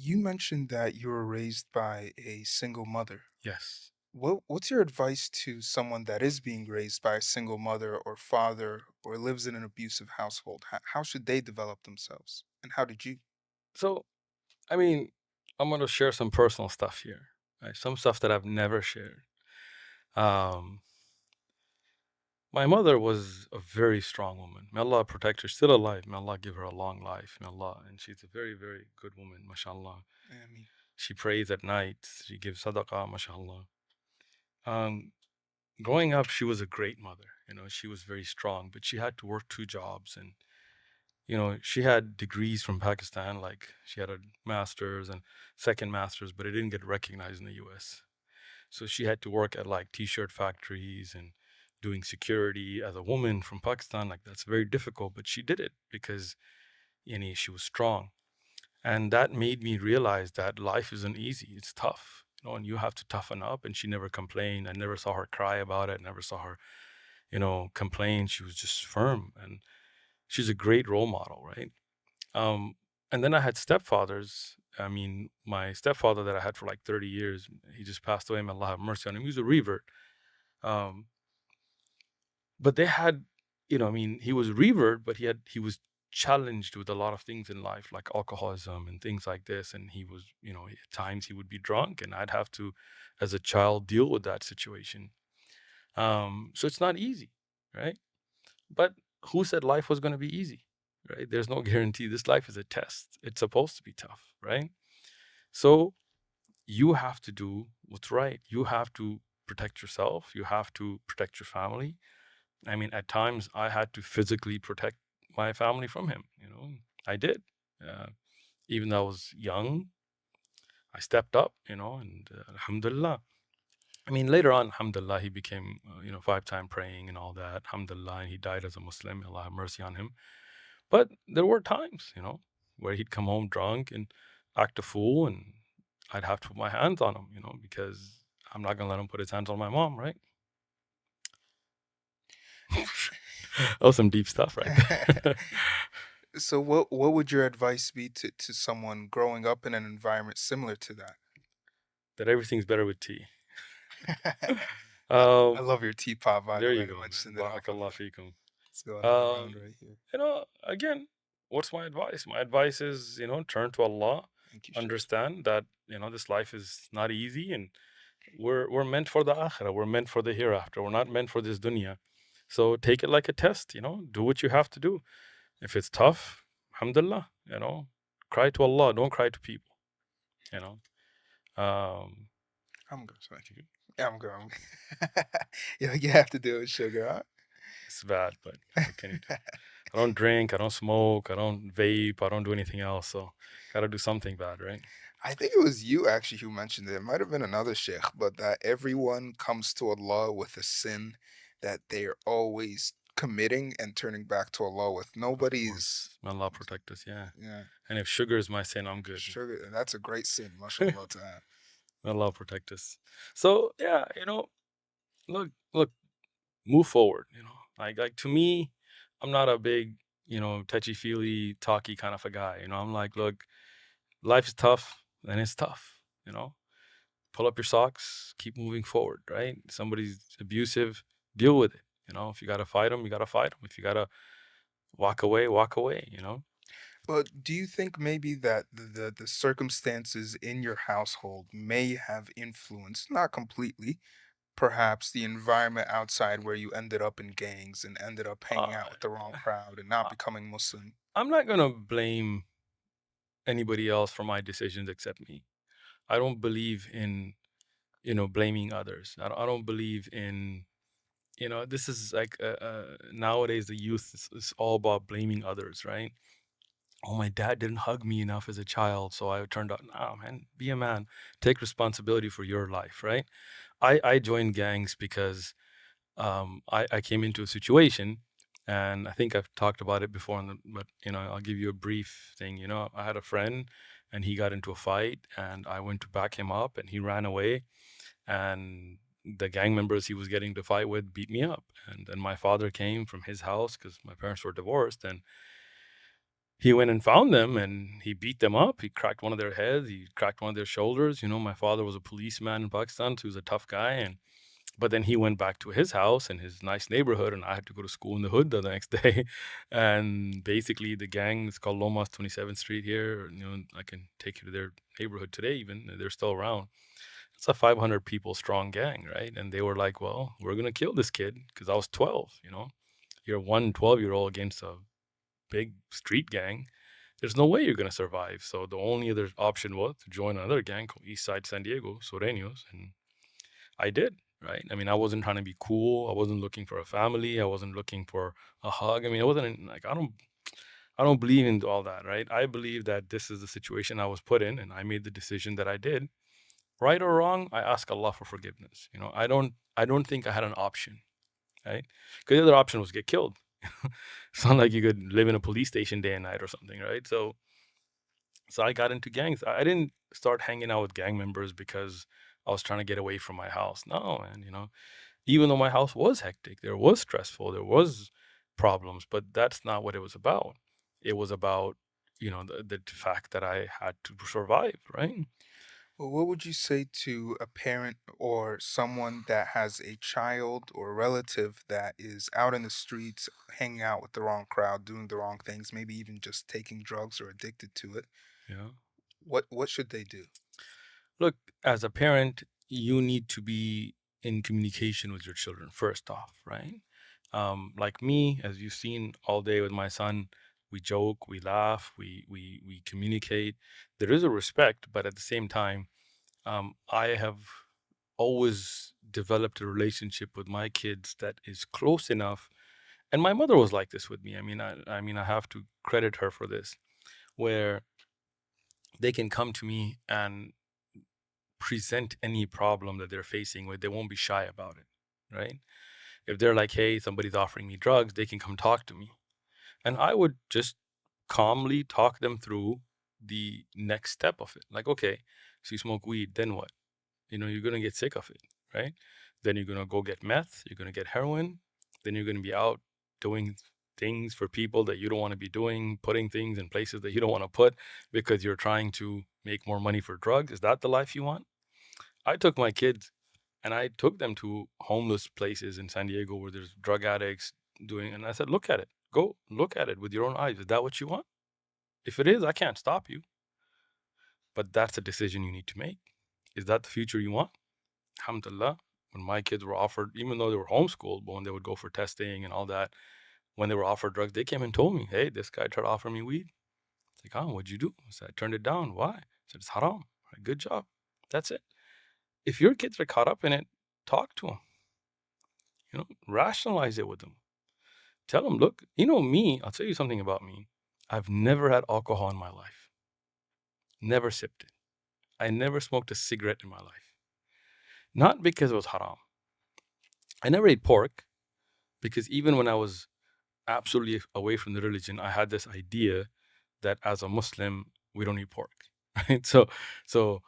You mentioned that you were raised by a single mother. Yes. What's your advice to someone that is being raised by a single mother or father or lives in an abusive household? How should they develop themselves? And how did you? So, I mean, I'm gonna share some personal stuff here, right? Some stuff that I've never shared. Um, my mother was a very strong woman. May Allah protect her. Still alive. May Allah give her a long life. May Allah. And she's a very, very good woman, mashallah. I mean, She prays at night. She gives sadaqah, mashallah. Um, growing up, she was a great mother. She was very strong, but she had to work two jobs. And, she had degrees from Pakistan, like she had a master's and second master's, but it didn't get recognized in the US. So she had to work at like t-shirt factories and doing security as a woman from Pakistan. Like that's very difficult, but she did it because she was strong. And that made me realize that life isn't easy. It's tough, and you have to toughen up. And she never complained. I never saw her cry about it. Never saw her, complain. She was just firm, and she's a great role model, right? Um, and then I had stepfathers. I mean, my stepfather that I had for like 30 years, he just passed away. May Allah have mercy on him. He was a revert. Um, but they had, I mean, he was revert, but he was challenged with a lot of things in life, like alcoholism and things like this. And he was, at times he would be drunk, and I'd have to, as a child, deal with that situation. So it's not easy, right? But who said life was going to be easy, right? There's no guarantee. This life is a test. It's supposed to be tough, right? So you have to do what's right. You have to protect yourself. You have to protect your family. I mean, at times I had to physically protect my family from him. I did. Uh, Even though I was young, I stepped up. And alhamdulillah. I mean, later on, alhamdulillah, he became, 5-time praying and all that. Alhamdulillah, and he died as a Muslim. Allah have mercy on him. But there were times, where he'd come home drunk and act a fool, and I'd have to put my hands on him, because I'm not gonna let him put his hands on my mom, right? That was some deep stuff right there. so what would your advice be to someone growing up in an environment similar to that? That everything's better with tea. I Um, love your teapot, by there the you way. go, man. Mentioned it off of Barakallah it. feekum. It's going all around Um, right here. again, what's my advice? My advice is, turn to Allah, Thank you, Sheikh. understand that, this life is not easy, and we're meant for the akhirah. We're meant for the hereafter. We're not meant for this dunya. So take it like a test, do what you have to do. If it's tough, alhamdulillah, cry to Allah, don't cry to people, you know. Um, I'm good, sorry. Yeah, I'm good. Yeah, you have to do it, sugar, it's bad, but huh? what can you do? I don't drink, I don't smoke, I don't vape, I don't do anything else. So gotta do something bad, right? I think it was you actually who mentioned it. It might have been another sheikh, but that everyone comes to Allah with a sin that they're always committing and turning back to Allah with. Of Nobody's, course. May Allah protect us, yeah. yeah, And if sugar is my sin, I'm good. sugar. That's a great sin, mashallah to have. May Allah protect us. So yeah, look, move forward. Like to me, I'm not a big, touchy feely, talky kind of a guy. I'm like, look, life's tough, and it's tough. Pull up your socks, keep moving forward. Right? Somebody's abusive, deal with it. If you gotta fight them, you gotta fight them. If you gotta walk away, walk away. But do you think maybe that the circumstances in your household may have influenced, not completely, perhaps the environment outside where you ended up in gangs and ended up hanging Uh, out with the wrong crowd and not I- becoming Muslim? I'm not gonna blame anybody else for my decisions except me. I don't believe in blaming others. I don't believe in this is like nowadays the youth is all about blaming others, right? Oh, my dad didn't hug me enough as a child, so I turned out. Nah, man, be a man. Take responsibility for your life, right? I joined gangs because I came into a situation, and I think I've talked about it before, but I'll give you a brief thing. I had a friend, and he got into a fight, and I went to back him up, and he ran away, and the gang members he was getting to fight with beat me up, and then my father came from his house because my parents were divorced, and he went and found them and he beat them up. He cracked one of their heads. He cracked one of their shoulders. You know, my father was a policeman in Pakistan, so he was a tough guy. And but then he went back to his house and his nice neighborhood, and I had to go to school in the hood the next day. And basically, the gang is called Lomas 27th Street here. You know, I can take you to their neighborhood today. Even they're still around. It's a 500 people strong gang, right? And they were like, "Well, we're gonna kill this kid," because I was 12. You know, you're one 12-year-old against a big street gang. There's no way you're gonna survive. So the only other option was to join another gang called East Side San Diego, Sureños, and I did, right? I mean, I wasn't trying to be cool. I wasn't looking for a family. I wasn't looking for a hug. I mean, I wasn't like I don't believe in all that, right? I believe that this is the situation I was put in and I made the decision that I did. Right or wrong, I ask Allah for forgiveness. You know, I don't think I had an option, right? Because the other option was get killed. It's not like you could live in a police station day and night or something, right? So I got into gangs. I didn't start hanging out with gang members because I was trying to get away from my house. No, man, you know, even though my house was hectic, there was stressful, there was problems, but that's not what it was about. It was about, the fact that I had to survive, right? Well, what would you say to a parent or someone that has a child or relative that is out in the streets, hanging out with the wrong crowd, doing the wrong things, maybe even just taking drugs or addicted to it? Yeah. What should they do? Look, as a parent, you need to be in communication with your children first off, right? Like me, as you've seen all day with my son, we joke, we laugh, we communicate. There is a respect, but at the same time, I have always developed a relationship with my kids that is close enough. And my mother was like this with me. I mean, I have to credit her for this, where they can come to me and present any problem that they're facing with. They won't be shy about it, right? If they're like, hey, somebody's offering me drugs, they can come talk to me. And I would just calmly talk them through the next step of it. Like, okay, so you smoke weed, then what? You're going to get sick of it, right? Then you're going to go get meth, you're going to get heroin, then you're going to be out doing things for people that you don't want to be doing, putting things in places that you don't want to put because you're trying to make more money for drugs. Is that the life you want? I took my kids and I took them to homeless places in San Diego where there's drug addicts doing, and I said, look at it. Go look at it with your own eyes. Is that what you want? If it is, I can't stop you. But that's a decision you need to make. Is that the future you want? Alhamdulillah. When my kids were offered, even though they were homeschooled, but when they would go for testing and all that, when they were offered drugs, they came and told me, hey, this guy tried to offer me weed. It's like, oh, what'd you do? I said, I turned it down. Why? I said, it's haram. Good job. That's it. If your kids are caught up in it, talk to them. Rationalize it with them. Tell them, look, me, I'll tell you something about me. I've never had alcohol in my life. Never sipped it. I never smoked a cigarette in my life. Not because it was haram. I never ate pork because even when I was absolutely away from the religion, I had this idea that as a Muslim, we don't eat pork, right? So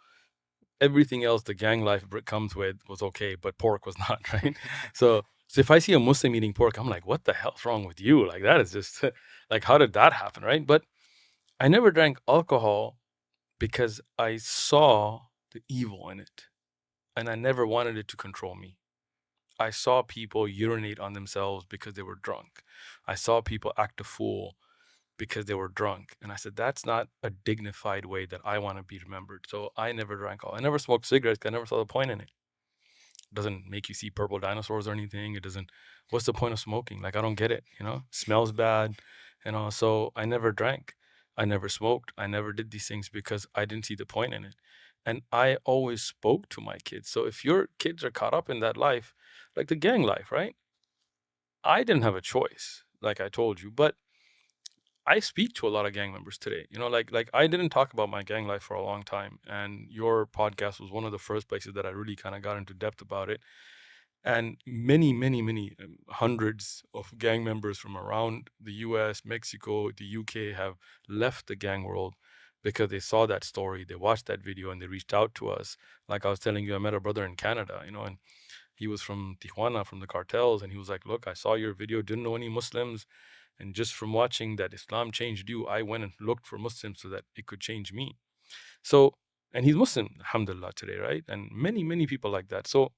everything else the gang life comes with was okay, but pork was not, right? So if I see a Muslim eating pork, I'm like, what the hell's wrong with you? Like that is just like, how did that happen, right? But I never drank alcohol because I saw the evil in it, and I never wanted it to control me. I saw people urinate on themselves because they were drunk. I saw people act a fool because they were drunk. And I said, that's not a dignified way that I want to be remembered. So I never drank alcohol. I never smoked cigarettes 'cause I never saw the point in it. It doesn't make you see purple dinosaurs or anything. It doesn't, what's the point of smoking? Like, I don't get it, smells bad, So I never drank. I never smoked. I never did these things because I didn't see the point in it. And I always spoke to my kids. So if your kids are caught up in that life, like the gang life, right? I didn't have a choice, like I told you, but I speak to a lot of gang members today. Like I didn't talk about my gang life for a long time, and your podcast was one of the first places that I really kind of got into depth about it. And many, many, many hundreds of gang members from around the U.S., Mexico, the U.K. have left the gang world because they saw that story, they watched that video, and they reached out to us. Like I was telling you, I met a brother in Canada, and he was from Tijuana, from the cartels, and he was like, "Look, I saw your video, didn't know any Muslims." And just from watching that Islam changed you, I went and looked for Muslims so that it could change me. So, and he's Muslim, alhamdulillah, today, right? And many, many people like that. So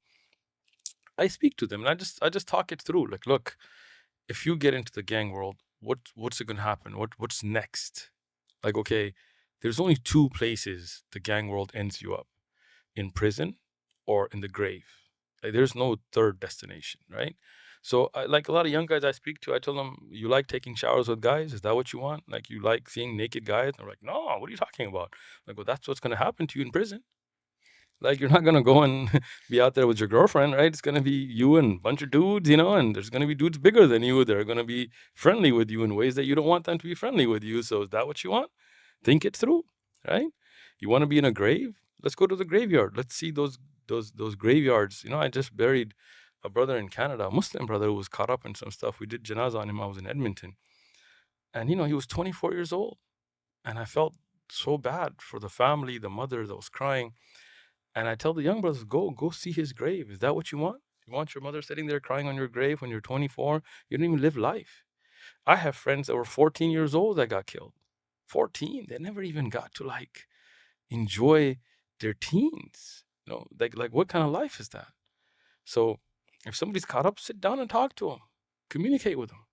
I speak to them and I just talk it through. Like, look, if you get into the gang world, what's it gonna happen? What's next? Like, okay, there's only two places the gang world ends you up: in prison or in the grave. Like, there's no third destination, right? So, like a lot of young guys I speak to, I tell them, "You like taking showers with guys? Is that what you want? Like, you like seeing naked guys?" And they're like, "No, what are you talking about?" Like, well, that's what's gonna happen to you in prison. Like, you're not gonna go and be out there with your girlfriend, right? It's gonna be you and a bunch of dudes, and there's gonna be dudes bigger than you. They're gonna be friendly with you in ways that you don't want them to be friendly with you. So is that what you want? Think it through, right? You want to be in a grave? Let's go to the graveyard. Let's see those graveyards. I just buried a brother in Canada, a Muslim brother who was caught up in some stuff. We did janazah on him. I was in Edmonton, and he was 24 years old, and I felt so bad for the family, the mother that was crying. And I tell the young brothers, go see his grave. Is that what you want? You want your mother sitting there crying on your grave when you're 24? You don't even live life. I have friends that were 14 years old that got killed. 14. They never even got to enjoy their teens. Like what kind of life is that? So if somebody's caught up, sit down and talk to them. Communicate with them.